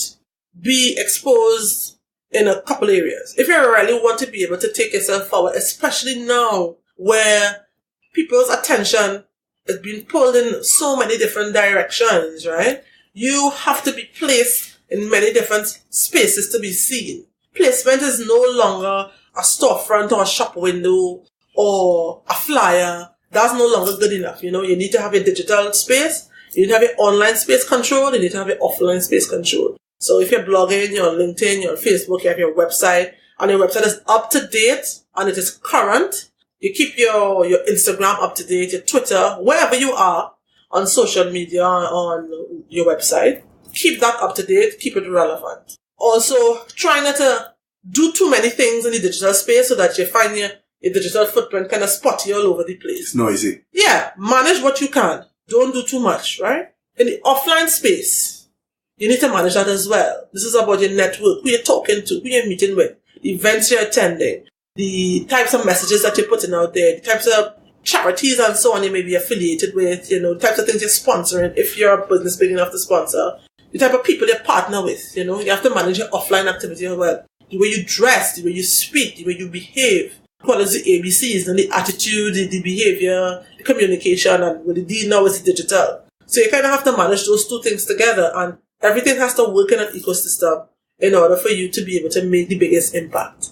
be exposed in a couple areas. If you really want to be able to take yourself forward, especially now where people's attention is being pulled in so many different directions, right? You have to be placed in many different spaces to be seen. Placement is no longer a storefront or a shop window or a flyer. That's no longer good enough. You need to have your digital space. You need to have your online space control. You need to have your offline space control. So if you're blogging, you're on LinkedIn, you're on Facebook, you have your website, and your website is up to date and it is current. You keep your Instagram up to date, your Twitter, wherever you are on social media, on your website. Keep that up to date, keep it relevant. Also, try not to do too many things in the digital space so that you find your digital footprint kind of spotty all over the place. It's noisy. Yeah, manage what you can. Don't do too much, right? In the offline space, you need to manage that as well. This is about your network, who you're talking to, who you're meeting with, the events you're attending, the types of messages that you're putting out there, the types of charities and so on you may be affiliated with, the types of things you're sponsoring if you're a business big enough to sponsor, the type of people you partner with, you have to manage your offline activity as well. The way you dress, the way you speak, the way you behave. What is the ABCs, and the attitude, the behavior, the communication, and with the D now is digital. So you kind of have to manage those two things together, and everything has to work in an ecosystem in order for you to be able to make the biggest impact.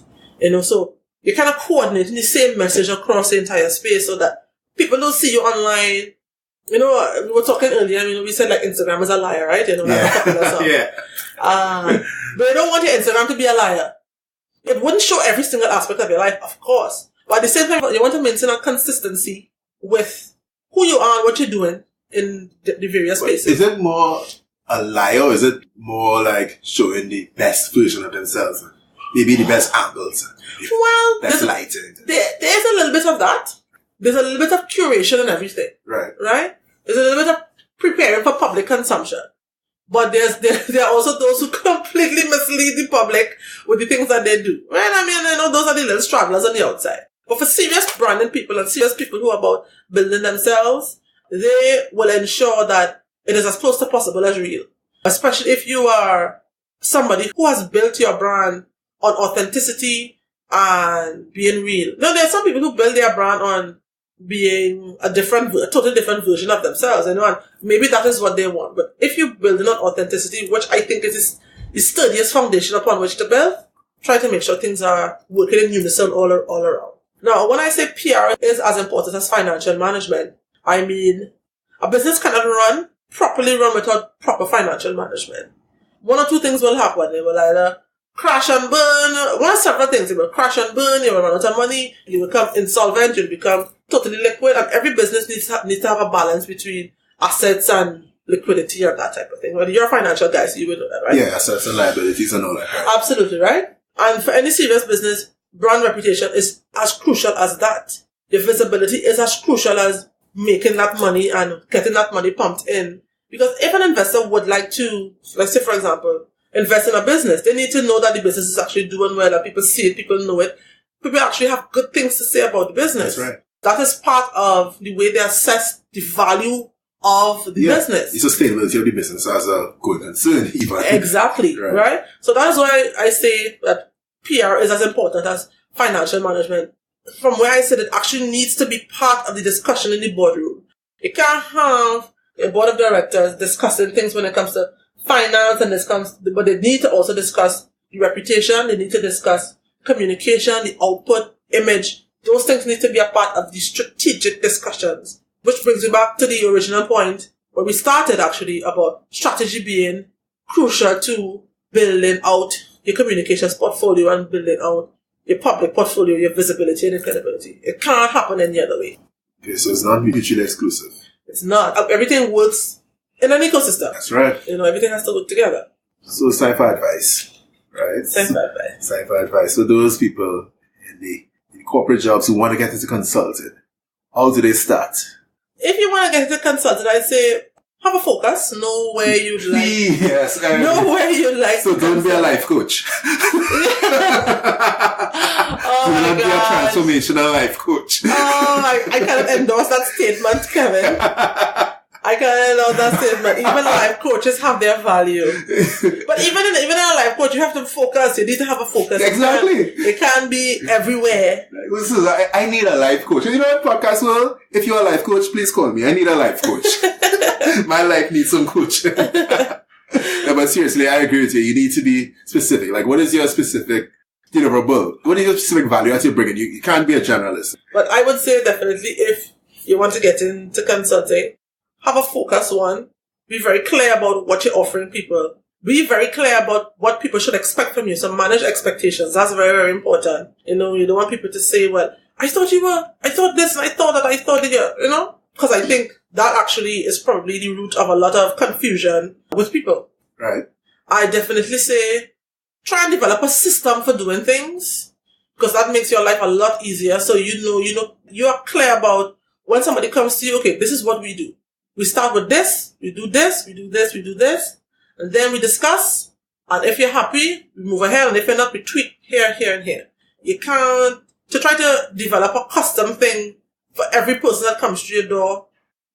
So you're kind of coordinating the same message across the entire space so that people don't see you online. We were talking earlier, we said like Instagram is a liar, right? Yeah. But you don't want your Instagram to be a liar. It wouldn't show every single aspect of your life, of course. But at the same time, you want to maintain a consistency with who you are and what you're doing in the various spaces. Is it more a lie, or is it more like showing the best version of themselves? Maybe the best angles. Well, best lighting. There's a little bit of that. There's a little bit of curation and everything. Right. There's a little bit of preparing for public consumption. But there are also those who completely mislead the public with the things that they do. Right? Those are the little stragglers on the outside. But for serious branding people and serious people who are about building themselves, they will ensure that it is as close to possible as real. Especially if you are somebody who has built your brand on authenticity and being real. Now, there are some people who build their brand on being a totally different version of themselves, and maybe that is what they want. But if you're building on authenticity, which I think is the sturdiest foundation upon which to build, try to make sure things are working in unison all around. Now, when I say PR is as important as financial management, I mean a business cannot properly run without proper financial management. One or two things will happen. They will either crash and burn. One of several things. It will crash and burn. You will run out of money. You will become insolvent. You'll become totally liquid. And every business needs to have a balance between assets and liquidity and that type of thing. Well, you're a financial guy, so you will know that, right? Yeah, assets and liabilities and all that. Right? Absolutely, right? And for any serious business, brand reputation is as crucial as that. Your visibility is as crucial as making that money and getting that money pumped in. Because if an investor would like to, let's say for example, invest in a business, they need to know that the business is actually doing well, that people see it, people know it. People actually have good things to say about the business. That's right. That is part of the way they assess the value of the business. The sustainability of the business as a going concern, even. Exactly, right? So that's why I say that PR is as important as financial management. From where I said it actually needs to be part of the discussion in the boardroom. You can't have a board of directors discussing things when it comes to finance but they need to also discuss the reputation, they need to discuss communication, the output, image. Those things need to be a part of the strategic discussions. Which brings me back to the original point where we started actually about strategy being crucial to building out your communications portfolio and building out your public portfolio, your visibility and your credibility. It can't happen any other way. Okay, so it's not mutually exclusive. It's not. Everything works in an ecosystem. That's right. Everything has to work together. So sci-fi advice, right? Sci-fi advice. So those people in the corporate jobs who want to get into consulting, how do they start? If you want to get into consulting, I'd say have a focus. Know where you'd like. Yes. Know where you'd like. So don't be a life coach. Oh do my not be a God. transformational life coach. I can't endorse that statement, Kevin. I can't endorse that statement. Even life coaches have their value. But even in a life coach, you have to focus. You need to have a focus. Exactly. It can't be everywhere. I need a life coach. You know what, podcast world? If you're a life coach, please call me. I need a life coach. My life needs some coaching. No, but seriously, I agree with you. You need to be specific. Like, what is your specific deliverable? What is your specific value that you're bringing? You can't be a generalist. But I would say definitely if you want to get into consulting, have a focus one. Be very clear about what you're offering people. Be very clear about what people should expect from you. So manage expectations. That's very, very important. You know, you don't want people to say, well, I thought this, and I thought that, you know? Because I think that actually is probably the root of a lot of confusion with people. Right. I definitely say, try and develop a system for doing things. Because that makes your life a lot easier. So you are clear about when somebody comes to you, okay, this is what we do. We start with this, we do this, we do this, we do this, and then we discuss, and if you're happy, we move ahead, and if you're not, we tweak here, here, and here. You can't, to try to develop a custom thing for every person that comes to your door,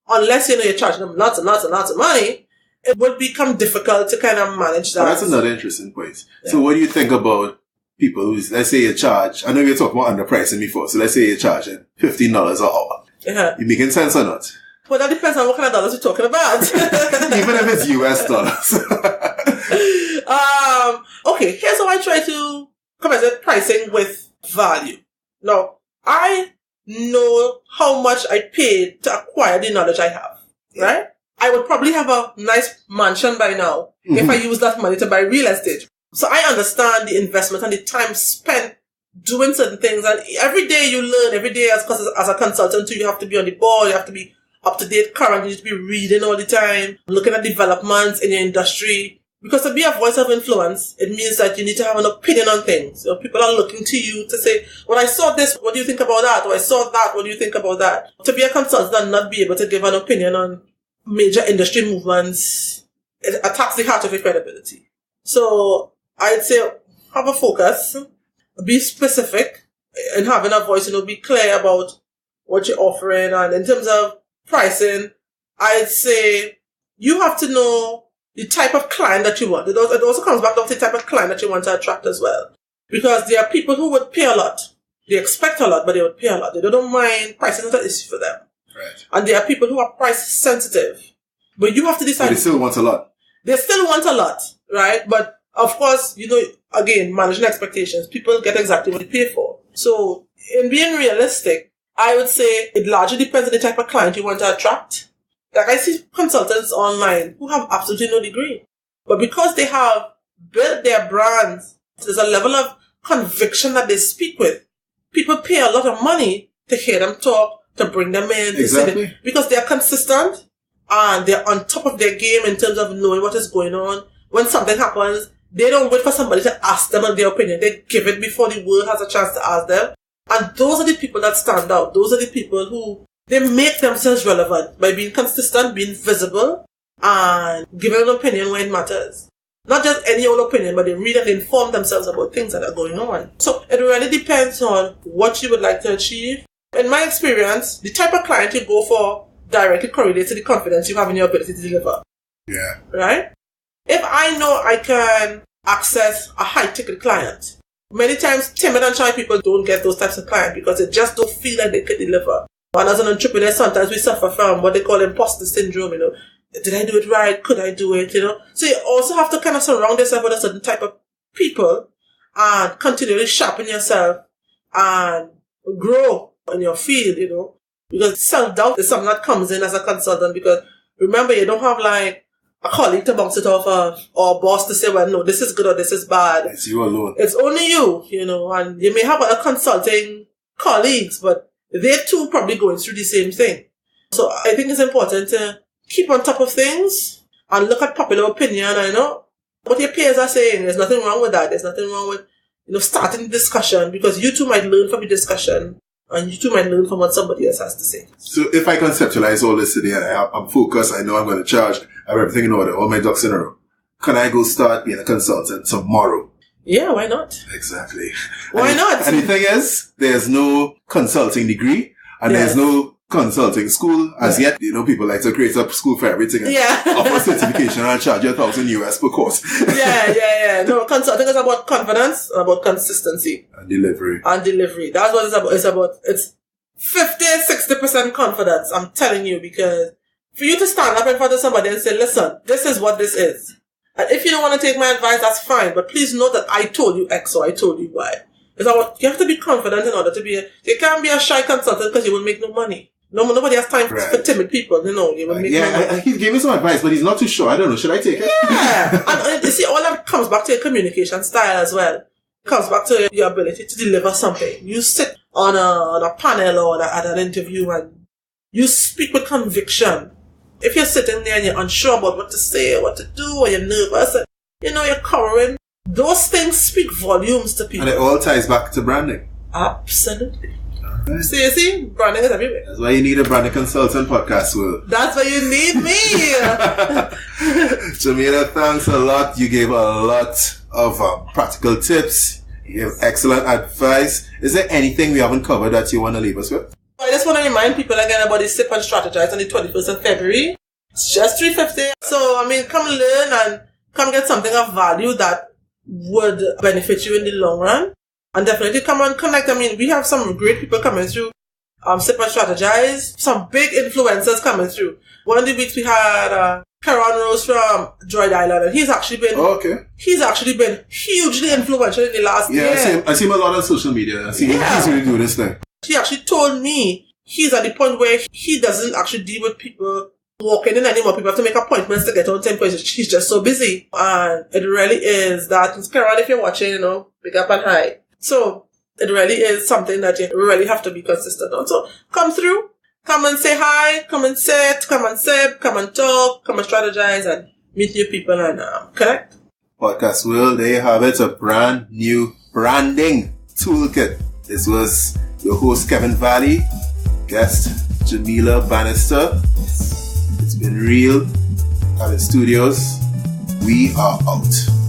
unless you're charging them lots and lots and lots of money, it would become difficult to kind of manage that. Well, that's another interesting point. Yeah. So what do you think about people who, let's say you charge, I know we were talking about underpricing before, so let's say you're charging $15 an hour. Yeah. You making sense or not? Well, that depends on what kind of dollars you're talking about. Even if it's US dollars. Okay, here's how I try to compensate pricing with value. Now, I know how much I paid to acquire the knowledge I have, right? I would probably have a nice mansion by now if I use that money to buy real estate. So I understand the investment and the time spent doing certain things. And every day you learn, every day as a consultant too, you have to be on the ball, you have to be up to date, current, you need to be reading all the time, looking at developments in your industry. Because to be a voice of influence, it means that you need to have an opinion on things. So people are looking to you to say, well, I saw this, what do you think about that? Or I saw that, what do you think about that? To be a consultant and not be able to give an opinion on major industry movements, it attacks the heart of your credibility. So I'd say have a focus, be specific in having a voice, be clear about what you're offering. And in terms of pricing, I'd say you have to know the type of client that you want. It also comes back to the type of client that you want to attract as well. Because there are people who would pay a lot. They expect a lot, but they would pay a lot. They don't mind. Pricing is not an issue for them. Right. And there are people who are price sensitive. But you have to decide. But they still want a lot. They still want a lot, right? But of course, again, managing expectations. People get exactly what they pay for. So in being realistic, I would say it largely depends on the type of client you want to attract. Like I see consultants online who have absolutely no degree. But because they have built their brands, there's a level of conviction that they speak with. People pay a lot of money to hear them talk, to bring them in. Exactly. Because they're consistent and they're on top of their game in terms of knowing what is going on. When something happens, they don't wait for somebody to ask them their opinion. They give it before the world has a chance to ask them. And those are the people that stand out. Those are the people who they make themselves relevant by being consistent, being visible, and giving an opinion when it matters. Not just any old opinion, but they read and inform themselves about things that are going on. So it really depends on what you would like to achieve. In my experience, the type of client you go for directly correlates to the confidence you have in your ability to deliver. Yeah. Right? If I know I can access a high-ticket client, many times timid and shy people don't get those types of clients because they just don't feel like they can deliver. And as an entrepreneur, sometimes we suffer from what they call imposter syndrome, Did I do it right? Could I do it? So you also have to kind of surround yourself with a certain type of people and continually sharpen yourself and grow in your field, because self-doubt is something that comes in as a consultant because remember, you don't have like a colleague to bounce it off of or a boss to say, well, no, this is good or this is bad. It's you alone. It's only you, and you may have other consulting colleagues, but they too probably going through the same thing. So I think it's important to keep on top of things and look at popular opinion, what your peers are saying. There's nothing wrong with that. There's nothing wrong with, starting the discussion, because you too might learn from the discussion and you too might learn from what somebody else has to say. So if I conceptualize all this today and I'm focused, I know I'm going to charge, I have everything in order, all my ducks in a row. Can I go start being a consultant tomorrow? Yeah, why not? Exactly. Why not? And the thing is, there's no consulting degree and there's no consulting school as yet. People like to create a school for everything and offer certification and charge you $1,000 per course. Yeah. No, consulting is about confidence and about consistency. And delivery. That's what it's about. It's 50-60% confidence, I'm telling you, because for you to stand up in front of somebody and say, listen, this is what this is. And if you don't want to take my advice, that's fine. But please know that I told you X or I told you Y. It's about, you have to be confident in order to be you can't be a shy consultant because you will make no money. Nobody has time for timid people, you will make no money. He gave me some advice, but he's not too sure. I don't know. Should I take it? Yeah. And you see, all that comes back to your communication style as well. It comes back to your ability to deliver something. You sit on a panel or at an interview and you speak with conviction. If you're sitting there and you're unsure about what to say or what to do, or you're nervous and, you're cowering, those things speak volumes to people. And it all ties back to branding. Absolutely. Right. So you see, branding is everywhere. That's why you need a branding consultant podcast, Will. That's why you need me. Jamila, thanks a lot. You gave a lot of practical tips. You gave excellent advice. Is there anything we haven't covered that you want to leave us with? I just want to remind people again about the Sip and Strategize on the 21st of February. It's just $350. So, come learn and come get something of value that would benefit you in the long run. And definitely come and connect. We have some great people coming through Sip and Strategize. Some big influencers coming through. One of the weeks we had Karan Rose from Droid Island, and he's actually been hugely influential in the last year. I see him a lot on social media. He's really doing this thing. He actually told me he's at the point where he doesn't actually deal with people walking in anymore. People have to make appointments to get on time because he's just so busy. And it really is that. Karan, if you're watching, big up and hi. So it really is something that you really have to be consistent on. So come through, come and say hi, come and sit, come and sip, come and talk, come and strategize and meet new people and connect. Podcast World, there you have it, a brand new branding toolkit. This was your host Kevin Valley, guest Jamila Bannister. It's been real. Having Studios. We are out.